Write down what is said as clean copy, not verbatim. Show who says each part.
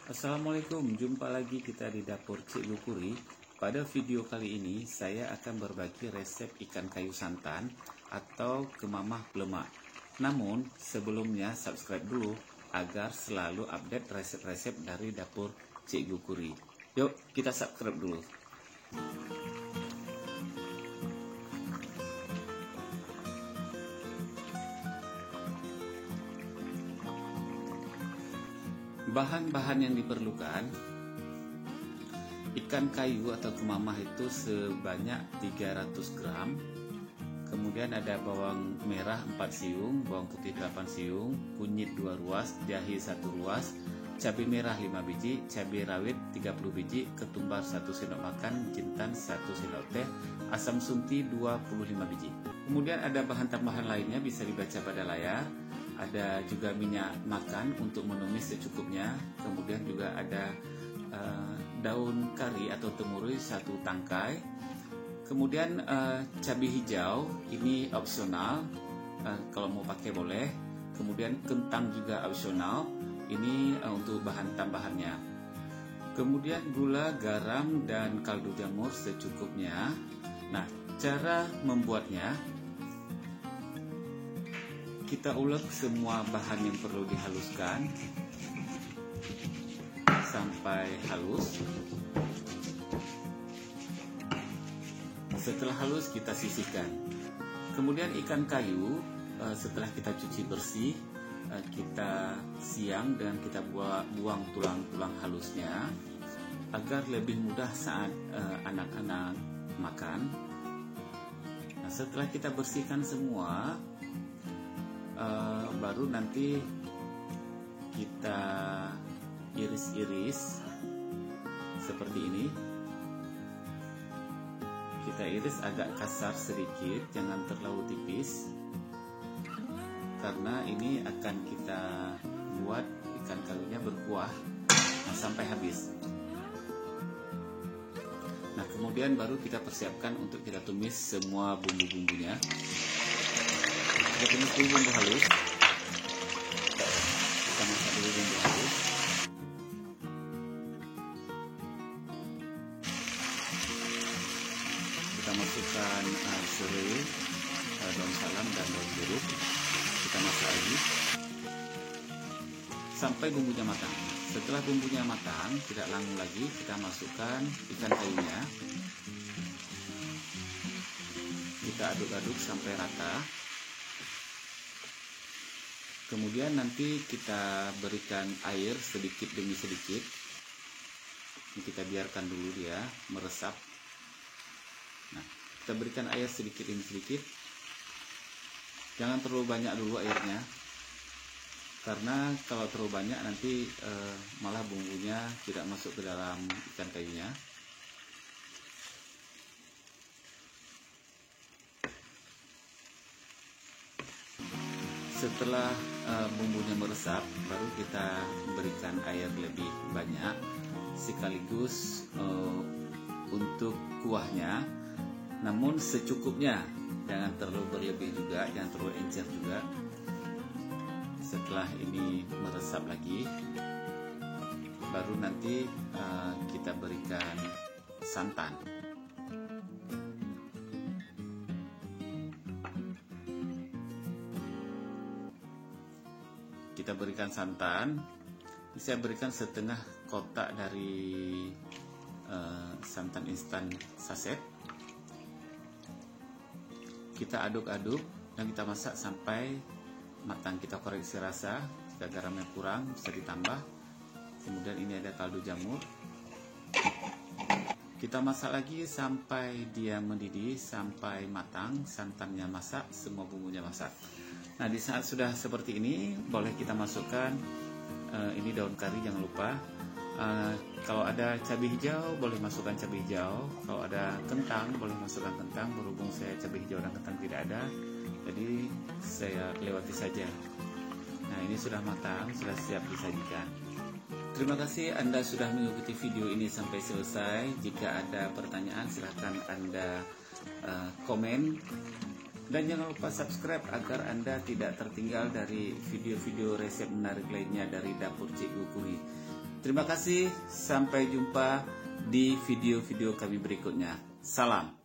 Speaker 1: Assalamualaikum, jumpa lagi kita di dapur Cikgu Kuri. Pada video kali ini saya akan berbagi resep ikan kayu santan atau kemamah lemak. Namun sebelumnya subscribe dulu agar selalu update resep-resep dari dapur Cikgu Kuri. Yuk kita subscribe dulu. Bahan-bahan yang diperlukan: ikan kayu atau kemamah itu sebanyak 300 gram. Kemudian ada bawang merah 4 siung, bawang putih 8 siung, kunyit 2 ruas, jahe 1 ruas, cabai merah 5 biji, cabai rawit 30 biji, ketumbar 1 sendok makan, jintan 1 sendok teh, asam sunti 25 biji. Kemudian ada bahan tambahan lainnya bisa dibaca pada layar. Ada juga minyak makan untuk menumis secukupnya. Kemudian juga ada daun kari atau temurui 1 tangkai. Kemudian cabai hijau ini opsional, kalau mau pakai boleh. Kemudian kentang juga opsional, ini untuk bahan tambahannya. Kemudian gula, garam, dan kaldu jamur secukupnya. Nah, cara membuatnya: kita ulek semua bahan yang perlu dihaluskan sampai halus. Setelah halus kita sisihkan. Kemudian ikan kayu setelah kita cuci bersih, kita siang dan kita buang tulang-tulang halusnya agar lebih mudah saat anak-anak makan. Nah, setelah kita bersihkan semua, baru nanti kita iris-iris seperti ini. Kita iris agak kasar sedikit, jangan terlalu tipis, karena ini akan kita buat ikan kayunya berkuah sampai habis. Nah, kemudian baru kita persiapkan untuk kita tumis semua bumbu-bumbunya. Kita tumis dulu bumbu halus. Kita masak dulu bumbu halus. Kita masukkan serai, daun salam, dan daun jeruk. Kita masak lagi sampai bumbunya matang. Setelah bumbunya matang, tidak lama lagi kita masukkan ikan kayunya. Kita aduk-aduk sampai rata. Kemudian nanti kita berikan air sedikit demi sedikit. Ini kita biarkan dulu dia meresap. Nah, kita berikan air sedikit demi sedikit. Jangan terlalu banyak dulu airnya, karena kalau terlalu banyak nanti malah bumbunya tidak masuk ke dalam ikan kayunya. Setelah bumbunya meresap, baru kita berikan air lebih banyak sekaligus untuk kuahnya, namun secukupnya, jangan terlalu berlebih juga, jangan terlalu encer juga. Setelah ini meresap lagi, baru nanti kita berikan santan. Kita berikan santan. Saya berikan setengah kotak dari santan instan saset. Kita aduk-aduk dan kita masak sampai matang. Kita koreksi rasa, jika garamnya kurang bisa ditambah. Kemudian ini ada kaldu jamur. Kita masak lagi sampai dia mendidih, sampai matang, santannya masak, semua bumbunya masak. Nah, di saat sudah seperti ini, boleh kita masukkan ini daun kari, jangan lupa. Kalau ada cabai hijau, boleh masukkan cabai hijau. Kalau ada kentang, boleh masukkan kentang. Berhubung saya cabai hijau dan kentang tidak ada, jadi saya lewati saja. Nah, ini sudah matang, sudah siap disajikan. Terima kasih Anda sudah mengikuti video ini sampai selesai. Jika ada pertanyaan, silahkan Anda komen. Dan jangan lupa subscribe agar Anda tidak tertinggal dari video-video resep menarik lainnya dari dapur Cikgu Kuri. Terima kasih, sampai jumpa di video-video kami berikutnya. Salam.